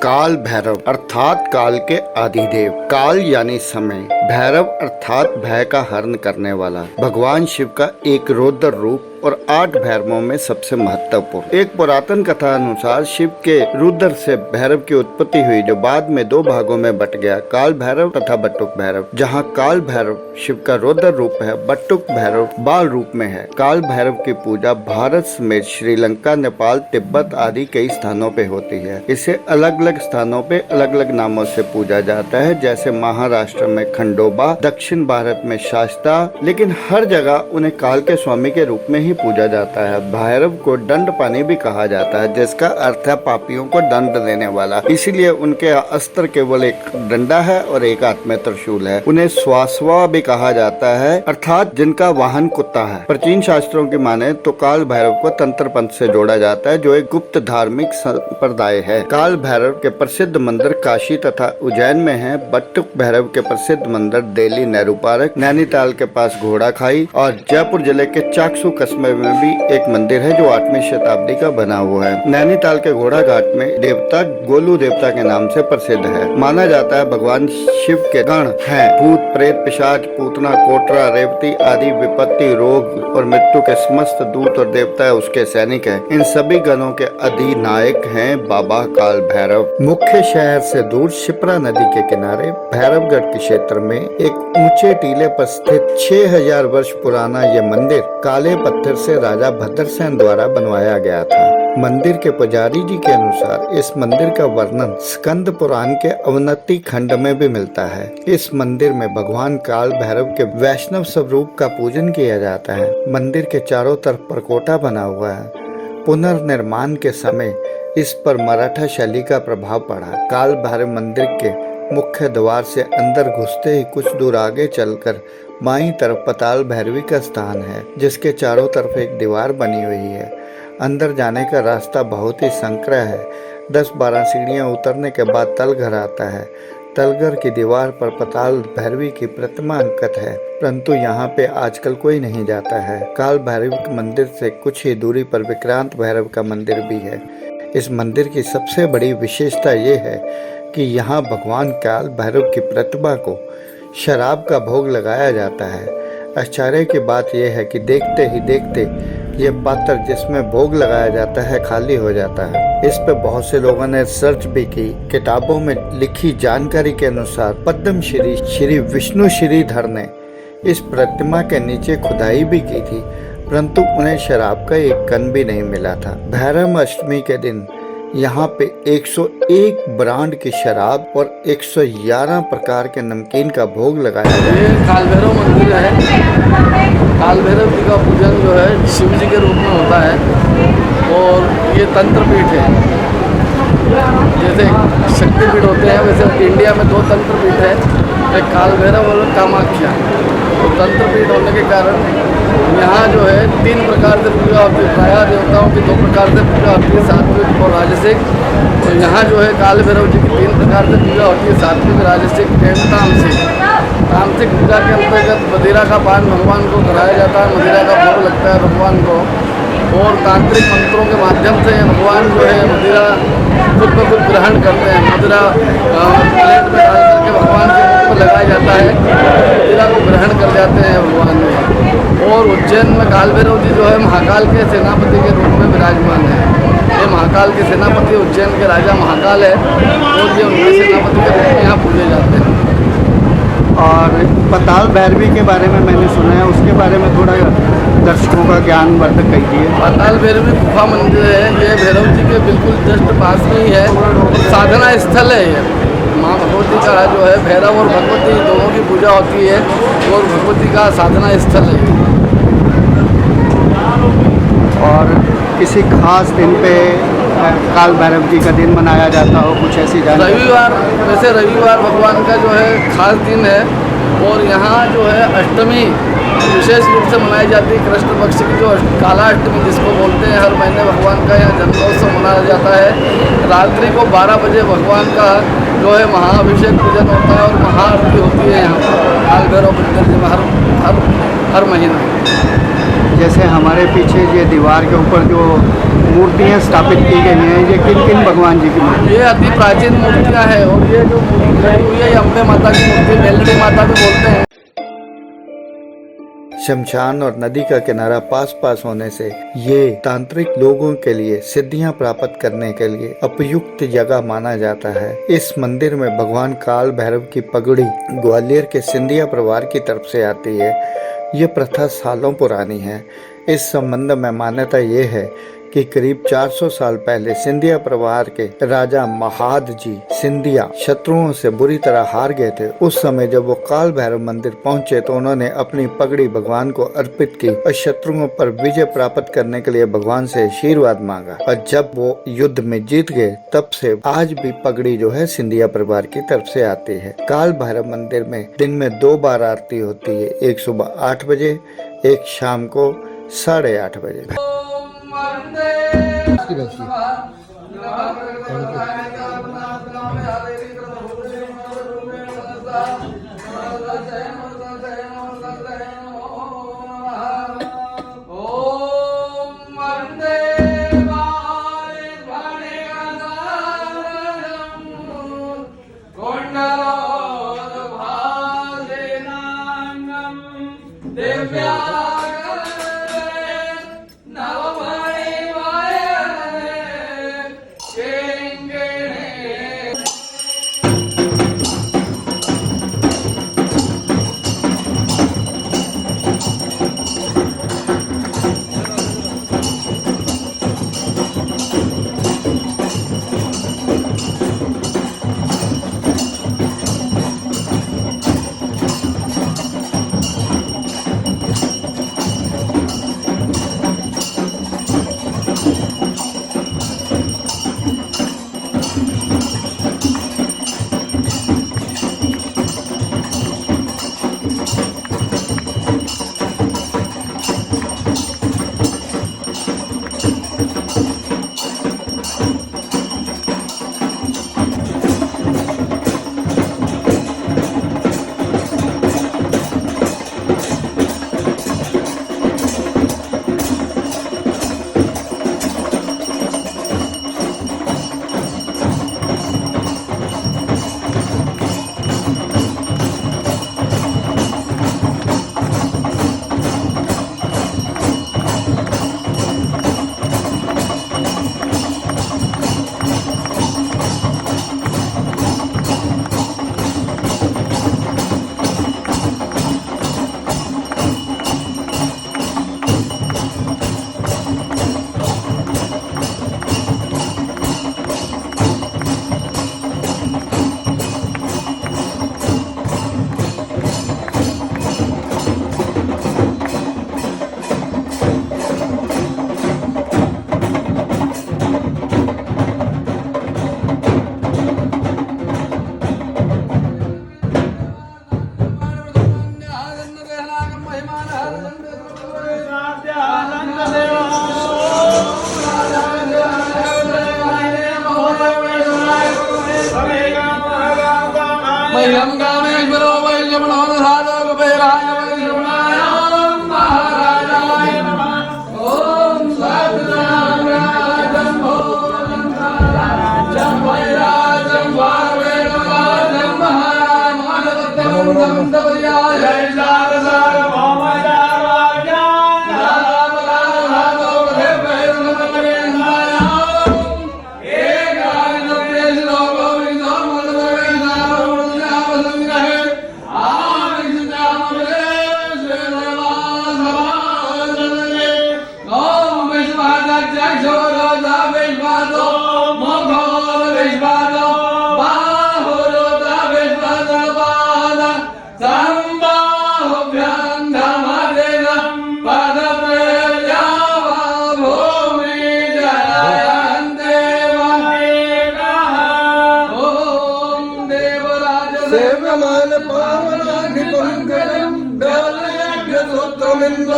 काल भैरव अर्थात काल के आदिदेव। काल यानी समय, भैरव अर्थात भय का हरण करने वाला। भगवान शिव का एक रौद्र रूप और 8 भैरवों में सबसे महत्वपूर्ण। एक पुरातन कथा अनुसार शिव के रुद्र से भैरव की उत्पत्ति हुई, जो बाद में 2 भागों में बट गया, काल भैरव तथा बटुक भैरव। जहाँ काल भैरव शिव का रौद्र रूप है, बटुक भैरव बाल रूप में है। काल भैरव की पूजा भारत समेत श्रीलंका, नेपाल, तिब्बत आदि कई स्थानों पे होती है। इसे अलग अलग स्थानों पे अलग अलग नामों से पूजा जाता है, जैसे महाराष्ट्र में खंडोबा, दक्षिण भारत में शास्ता, लेकिन हर जगह उन्हें काल के स्वामी के रूप में ही पूजा जाता है। भैरव को दंड पानी भी कहा जाता है, जिसका अर्थ है पापियों को दंड देने वाला। इसीलिए उनके अस्त्र केवल एक डंडा है और एक हाथ में त्रिशूल है। उन्हें स्वास्वा भी कहा जाता है, अर्थात जिनका वाहन कुत्ता है। प्राचीन शास्त्रों की माने तो काल भैरव को तंत्र पंथ से जोड़ा जाता है, जो एक गुप्त धार्मिक संप्रदाय है। काल भैरव के प्रसिद्ध मंदिर काशी तथा उज्जैन में है। बटुक भैरव के प्रसिद्ध मंदिर दिल्ली नेहरू पार्क, नैनीताल के पास घोड़ा खाई और जयपुर जिले के चाकसू कस्बे में भी एक मंदिर है, जो 8वीं शताब्दी का बना हुआ है। नैनीताल के घोड़ा घाट में देवता गोलू देवता के नाम से प्रसिद्ध है। माना जाता है भगवान शिव के गण हैं भूत, प्रेत, पिशाच, पूतना, कोटरा, रेवती आदि विपत्ति, रोग और मृत्यु के समस्त दूत और देवता उसके सैनिक हैं। इन सभी गणों के अधिनायक हैं बाबा काल भैरव। मुख्य शहर से दूर शिप्रा नदी के किनारे भैरवगढ़ के क्षेत्र में एक ऊंचे टीले पर स्थित 6000 वर्ष पुराना यह मंदिर काले पत्थर से राजा भद्रसेन द्वारा बनवाया गया था। मंदिर के पुजारी जी के अनुसार इस मंदिर का वर्णन स्कंद पुराण के अवनति खंड में भी मिलता है। इस मंदिर में भगवान काल भैरव के वैष्णव स्वरूप का पूजन किया जाता है। मंदिर के चारों तरफ परकोटा बना हुआ है। पुनर्निर्माण के समय इस पर मराठा शैली का प्रभाव पड़ा। काल भैरव मंदिर के मुख्य द्वार से अंदर घुसते ही कुछ दूर आगे चलकर बाईं तरफ पाताल भैरवी का स्थान है, जिसके चारों तरफ एक दीवार बनी हुई है। अंदर जाने का रास्ता बहुत ही संकरा है। 10-12 सीढ़ियां उतरने के बाद तलघर आता है। तलघर की दीवार पर पाताल भैरवी की प्रतिमा अंकित है, परंतु यहाँ पे आजकल कोई नहीं जाता है। काल भैरव के मंदिर से कुछ ही दूरी पर विक्रांत भैरव का मंदिर भी है। इस मंदिर की सबसे बड़ी विशेषता ये है कि यहाँ भगवान काल भैरव की प्रतिमा को शराब का भोग लगाया जाता है। आश्चर्य की बात यह है कि देखते ही देखते ये पात्र जिसमें भोग लगाया जाता है खाली हो जाता है। इस पे बहुत से लोगों ने सर्च भी की। किताबों में लिखी जानकारी के अनुसार पद्मश्री श्री विष्णु श्रीधर ने इस प्रतिमा के नीचे खुदाई भी की थी, परंतु उन्हें शराब का एक कण भी नहीं मिला था। भैरव अष्टमी के दिन यहाँ पे 101 ब्रांड की शराब और 111 प्रकार के नमकीन का भोग लगाया जाता है। ये काल भैरव मंदिर है। काल भैरव जी का पूजन जो है शिव जी के रूप में होता है और ये तंत्र पीठ है। जैसे शक्तिपीठ होते हैं वैसे इंडिया में 2 तंत्र पीठ है, एक काल भैरव और कामाख्या। तो तंत्र पीठ होने के कारण यहाँ जो है 3 प्रकार से पूजा होती है। प्रायः देवताओं की 2 प्रकार से पूजा होती है, सात्विक और राजसिक। तो यहाँ जो है काल भैरव जी की 3 प्रकार से पूजा होती है, सात्विक, राजसिक एवं तामसिक। तामसिक पूजा के अंतर्गत मदिरा का पान भगवान को कराया जाता है, मदिरा का भोग लगता है भगवान को, और तांत्रिक मंत्रों के माध्यम से भगवान जो है मदिरा खुद ब खुद ग्रहण करते हैं। मदिरा प्लेट में डाल करके भगवान के मुख पर लगाया जाता है, मदिरा को ग्रहण कर जाते हैं भगवान में। और उज्जैन में काल भैरव जी जो है महाकाल के सेनापति के रूप में विराजमान है। ये महाकाल के सेनापति उज्जैन के राजा महाकाल है और ये उनके सेनापति के रूप में यहाँ पूजे जाते हैं। और पाताल भैरवी के बारे में मैंने सुना है, उसके बारे में थोड़ा दर्शकों का ज्ञानवर्धक कहिए। पाताल भैरवी गुफा मंदिर है, ये भैरव जी के बिल्कुल जस्ट पास में ही है। साधना स्थल है ये। माँ भगवती का जो है भैरव और भगवती दोनों की पूजा होती है और भगवती का साधना स्थल है। और किसी खास दिन पे काल भैरव जी का दिन मनाया जाता हो, कुछ ऐसी जानकारी? रविवार, वैसे रविवार भगवान का जो है खास दिन है और यहाँ जो है अष्टमी विशेष रूप से मनाई जाती है। कृष्ण पक्ष की जो काला अष्टमी जिसको बोलते हैं, हर महीने भगवान का यहाँ जन्मोत्सव मनाया जाता है। रात्रि को 12 बजे भगवान का जो है महाअभिषेक पूजन होता है और महाआरती होती है यहाँ पर काल भैरव मंदिर में हर महीना। जैसे हमारे पीछे ये दीवार के ऊपर जो मूर्तियाँ स्थापित की गई हैं, ये किन किन भगवान जी की मूर्ति? ये अति प्राचीन मूर्तियाँ हैं और ये जो मूर्ति खड़ी हुई है ये अम्बे माता की मूर्ति, मेलड़ी माता भी बोलते हैं। शमशान और नदी का किनारा पास पास होने से ये तांत्रिक लोगों के लिए सिद्धियां प्राप्त करने के लिए उपयुक्त जगह माना जाता है। इस मंदिर में भगवान काल भैरव की पगड़ी ग्वालियर के सिंधिया परिवार की तरफ से आती है। ये प्रथा सालों पुरानी है। इस संबंध में मान्यता ये है कि करीब 400 साल पहले सिंधिया परिवार के राजा महाद जी सिंधिया शत्रुओं से बुरी तरह हार गए थे। उस समय जब वो काल भैरव मंदिर पहुंचे तो उन्होंने अपनी पगड़ी भगवान को अर्पित की और शत्रुओं पर विजय प्राप्त करने के लिए भगवान से आशीर्वाद मांगा। और जब वो युद्ध में जीत गए तब से आज भी पगड़ी जो है सिंधिया परिवार की तरफ से आती है। काल भैरव मंदिर में दिन में 2 बार आरती होती है, एक सुबह 8 बजे, एक शाम को 8:30 बजे।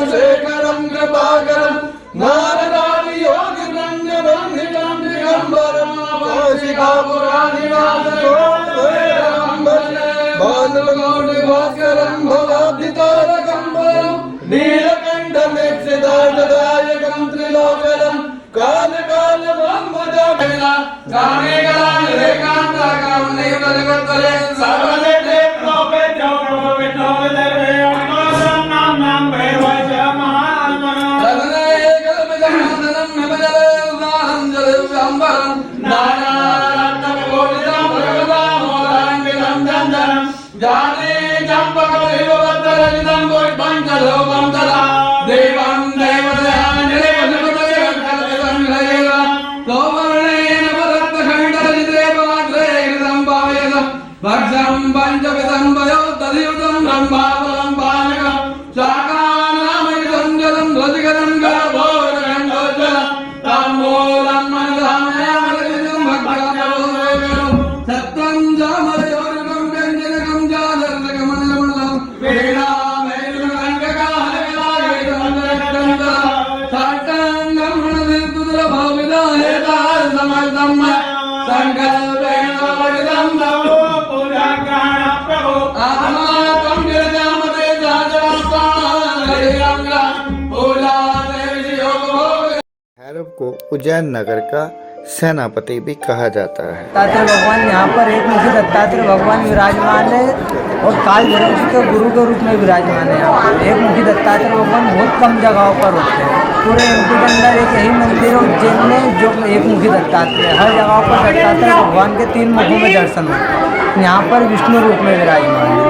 शेखरं कृपाकरं नारदादि योगि ब्रह्मवन्दितं दिगंबरं कौशिकापुरानिवासं भानुकोटिभास्करं भवाब्धितारकं वरं नीलकण्ठमेक्षितार्थदायकं त्रिलोचनं काल काल ब्रह्म जो बेला गाने गान रे कांता काम ने बरगत रे सर्वदे देव पे जो विठो देवे अमरम नाम नाम वे वज महान सर्वदे एकल बिजमानम नबजल नाम जल अंबरम नाना रत्न कोटिदम भगवता मोदं विदम चंदनम जाने जंपक देववत्रजिदम कोई पंचलो पंचला देवं देवदयान भक्षं पंचविधं वयो तदियुतं ब्रह्मावलं पानकं शाकानामृतं जलं रजगदं गलभोरगण्डोज्ज्वलं ताम्बूलं मनसामयामृतं भक्त्यामृतं सत्त्वं जामरयोरुकं व्यञ्जनकं जालर्लकमलमलं वीणामैरुकण्टकाहरकलागैतमञ्जनकन्दं साष्टाङ्गं हृदयकुदुरभाविदाहेतार समर्थं संकल्पेन वरिदं नमो भैरव को उज्जैन नगर का सेनापति भी कहा जाता है। दत्तात्रेय भगवान यहाँ पर एक मुखी दत्तात्रेय भगवान विराजमान है और काल भैरव जी के गुरु के रूप में विराजमान है। यहाँ पर एक मुखी दत्तात्रेय भगवान बहुत कम जगहों पर होते हैं। पूरे एमपी के अंदर एक यही मंदिर है उज्जैन में जो एक मुखी दत्तात्रेय, हर जगह पर दत्तात्रेय भगवान के 3 मुखों में दर्शन होते हैं। यहाँ पर विष्णु रूप में विराजमान है।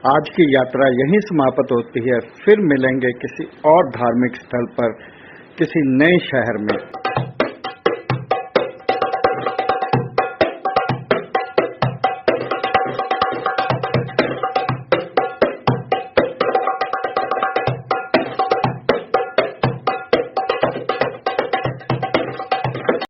आज की यात्रा यहीं समाप्त होती है। फिर मिलेंगे किसी और धार्मिक स्थल पर, किसी नए शहर में।